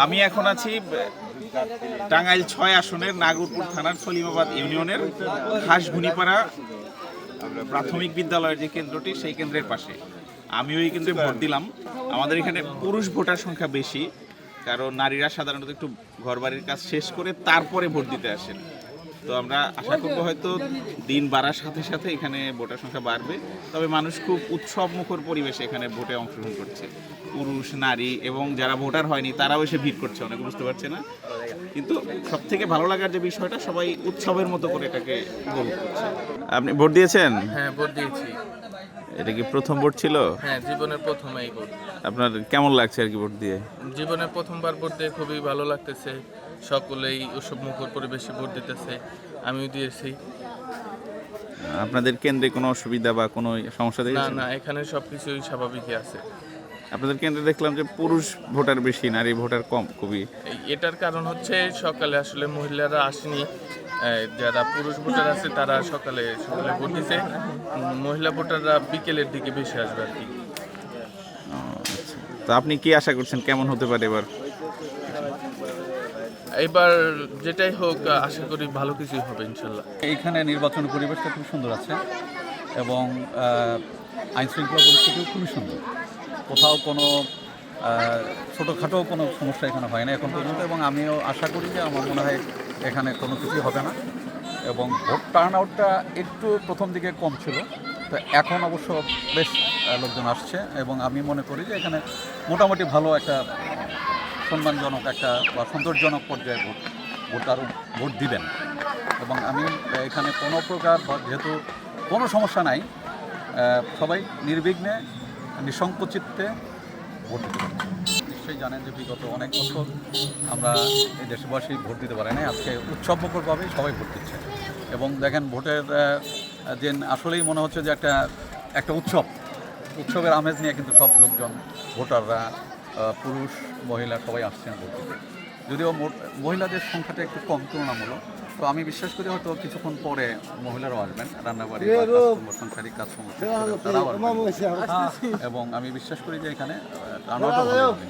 আমি এখন আছি টাঙ্গাইল ৬ আসনের নাগরপুর থানার সলিমাবাদ ইউনিয়নের হাঁসভুনিপাড়া প্রাথমিক বিদ্যালয়ের যে কেন্দ্রটি সেই কেন্দ্রের পাশে। আমি ওই কেন্দ্রে ভোট দিলাম। আমাদের এখানে পুরুষ ভোটার সংখ্যা বেশি, কারণ নারীরা সাধারণত একটু ঘরবাড়ির কাজ শেষ করে তারপরে ভোট দিতে আসেন। তো আমরা আশা করবো হয়তো দিন বাড়ার সাথে সাথে এখানে ভোটার সংখ্যা বাড়বে। তবে মানুষ খুব উৎসব মুখর পরিবেশে এখানে ভোটে অংশগ্রহণ করছে। পুরুষ, নারী এবং যারা ভোটার হয়নি তারাও এসে ভিড় করছে, অনেকে বুঝতে পারছে না। কিন্তু সব থেকে ভালো লাগার যে বিষয়টা, সবাই উৎসবের মতো করে এটাকে উপভোগ করছে। আপনি ভোট দিয়েছেন? হ্যাঁ, ভোট দিয়েছি। এটা কি প্রথম ভোট ছিল? হ্যাঁ, জীবনের প্রথমেই ভোট। আপনার কেমন লাগছে আর কি ভোট দিয়ে? জীবনের প্রথমবার ভোট দিয়ে খুবই ভালো লাগতেছে। সকলেই উৎসব মুখর পরিবেশে ভোট দিতেছে, আমিও দিয়েছি। আপনাদের কেন্দ্রে কোনো অসুবিধা বা কোনো সমস্যা না দেখেছেন? না, এখানে সবকিছুই স্বাভাবিকই আছে। আপনাদের কেন্দ্রে দেখলাম যে পুরুষ ভোটার বেশি, নারী ভোটার কম খুবই। এটার কারণ হচ্ছে সকালে আসলে মহিলারা আসেনি। যারা পুরুষ ভোটার আছে তারা সকালে ভোট দিছে। মহিলা ভোটাররা বিকেলের দিকে বেশি আসবে আর কি। তো আপনি কি আশা করছেন কেমন হতে পারে এবার? এবার যেটাই হোক, আশা করি ভালো কিছুই হবে ইনশাল্লাহ। এইখানে নির্বাচনের পরিবেশটা খুব সুন্দর আছে এবং আইন শৃঙ্খলা পরিস্থিতিও খুবই সুন্দর। কোথাও কোনো ছোটোখাটো কোনো সমস্যা এখানে হয় না এখন পর্যন্ত, এবং আমিও আশা করি যে আমার মনে হয় এখানে কোনো কিছুই হবে না। এবং ভোট টার্ন আউটটা একটু প্রথম দিকে কম ছিল, তো এখন অবশ্য বেশ লোকজন আসছে এবং আমি মনে করি যে এখানে মোটামুটি ভালো একটা সম্মানজনক একটা বা সন্তোষজনক পর্যায়ে ভোটার ভোট দিবেন। এবং আমি এখানে কোনো প্রকার যেহেতু কোনো সমস্যা নাই, সবাই নির্বিঘ্নে নিঃসংকোচিত্তে ভোট দিতে পারছে। নিশ্চয়ই জানেন যে বিগত অনেক বছর আমরা এই দেশবাসী ভোট দিতে পারি না, আজকে উৎসবমুখরভাবেই সবাই ভোট দিচ্ছে। এবং দেখেন ভোটের যে আসলেই মনে হচ্ছে যে একটা উৎসবের আমেজ নিয়ে কিন্তু সব লোকজন, ভোটাররা, পুরুষ মহিলা সবাই আসছেন ভোট দিতে। যদিও মহিলাদের সংখ্যাটা একটু কম তুলনামূলক, তো আমি বিশ্বাস করি হয়তো কিছুক্ষণ পরে মহিলারাও আসবেন, রান্নাবাড়ি সাংসারিক কাজ তারাও আসবেন। এবং আমি বিশ্বাস করি যে এখানে রান্নাটা ভালো হবে।